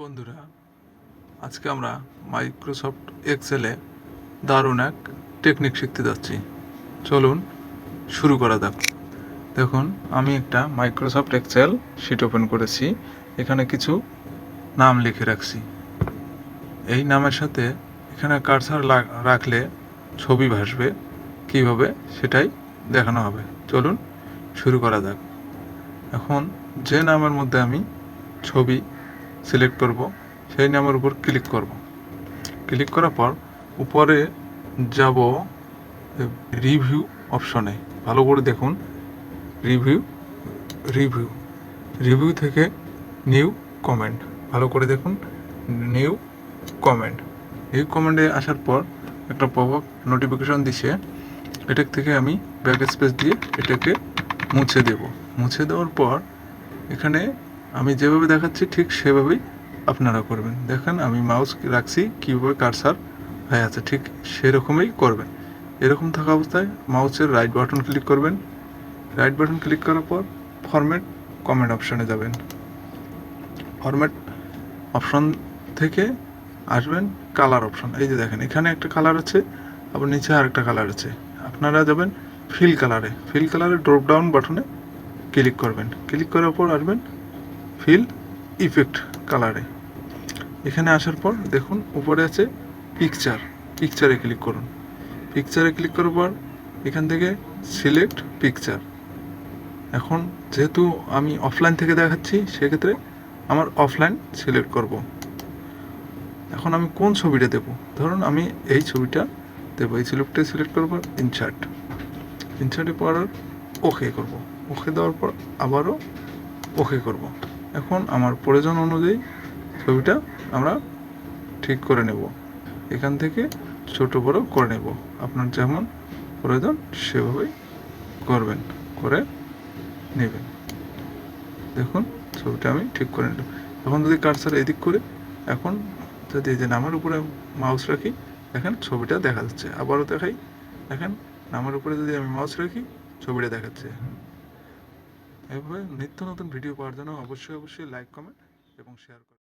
বন্ধুরা, আজকে আমরা মাইক্রোসফট এক্সেলে দারুণ এক টেকনিক শিখতে যাচ্ছি। চলুন শুরু করা যাক। দেখুন, আমি একটা মাইক্রোসফট এক্সেল শিট ওপেন করেছি। এখানে কিছু নাম লিখে রাখছি। এই নামের সাথে এখানে কার্সার রাখলে ছবি ভাসবে, কীভাবে সেটাই দেখানো হবে। চলুন শুরু করা যাক। এখন যে নামের মধ্যে আমি ছবি সিলেক্ট করব, সেই নামের উপর ক্লিক করব। ক্লিক করার পর উপরে যাব রিভিউ অপশনে। ভালো করে দেখুন, রিভিউ রিভিউ রিভিউ থেকে নিউ কমেন্ট। ভালো করে দেখুন, নিউ কমেন্ট। নিউ কমেন্টে আসার পর একটা পপআপ নোটিফিকেশন দিছে। এটা থেকে আমি ব্যাক স্পেস দিয়ে এটাকে মুছে দেব। মুছে দেওয়ার পর এখানে আমি যেভাবে দেখাচ্ছি ঠিক সেভাবেই আপনারা করবেন। দেখেন আমি মাউস রাখছি, কীভাবে কার্সার হয়ে আছে ঠিক সেরকমই করবেন। এরকম থাকা অবস্থায় মাউসের রাইট বাটন ক্লিক করবেন। রাইট বাটন ক্লিক করার পর ফরম্যাট কমেন্ট অপশানে যাবেন। ফরম্যাট অপশন থেকে আসবেন কালার অপশন। এই যে দেখেন, এখানে একটা কালার আছে, আবার নিচে আর একটা কালার আছে। আপনারা যাবেন ফিল কালারে। ফিল কালারে ড্রপ ডাউন বাটনে ক্লিক করবেন। ক্লিক করার পর আসবেন ফিল ইফেক্ট কালারে। এখানে আসার পর দেখুন উপরে আছে পিকচারে ক্লিক করুন। পিকচারে ক্লিক করার পর এখান থেকে সিলেক্ট পিকচার। এখন যেহেতু আমি অফলাইন থেকে দেখাচ্ছি, সেক্ষেত্রে আমার অফলাইন সিলেক্ট করব। এখন আমি কোন ছবিটা দেব, ধরুন আমি এই ছবিটা দেবো। এই ছবিটা সিলেক্ট করব, ইনসার্টে পর ওকে করব। ওকে দেওয়ার পর আবারও ওকে করব। এখন আমার প্রয়োজন অনুযায়ী ছবিটা আমরা ঠিক করে নেব। এখান থেকে ছোট বড় করে নেব। আপনার যেমন প্রয়োজন সেভাবেই করে নেবেন। দেখুন ছবিটা আমি ঠিক করে নিলাম। এখন যদি কার্সার এদিক করে, এখন যদি এই যে নামের উপরে মাউস রাখি, দেখেন ছবিটা দেখা যাচ্ছে। আবারও দেখাই, দেখেন নামের উপরে যদি আমি মাউস রাখি, ছবিটা দেখাচ্ছে। এভাবে নিত্য নতুন ভিডিও পাওয়ার জন্য অবশ্যই লাইক, কমেন্ট এবং শেয়ার করুন।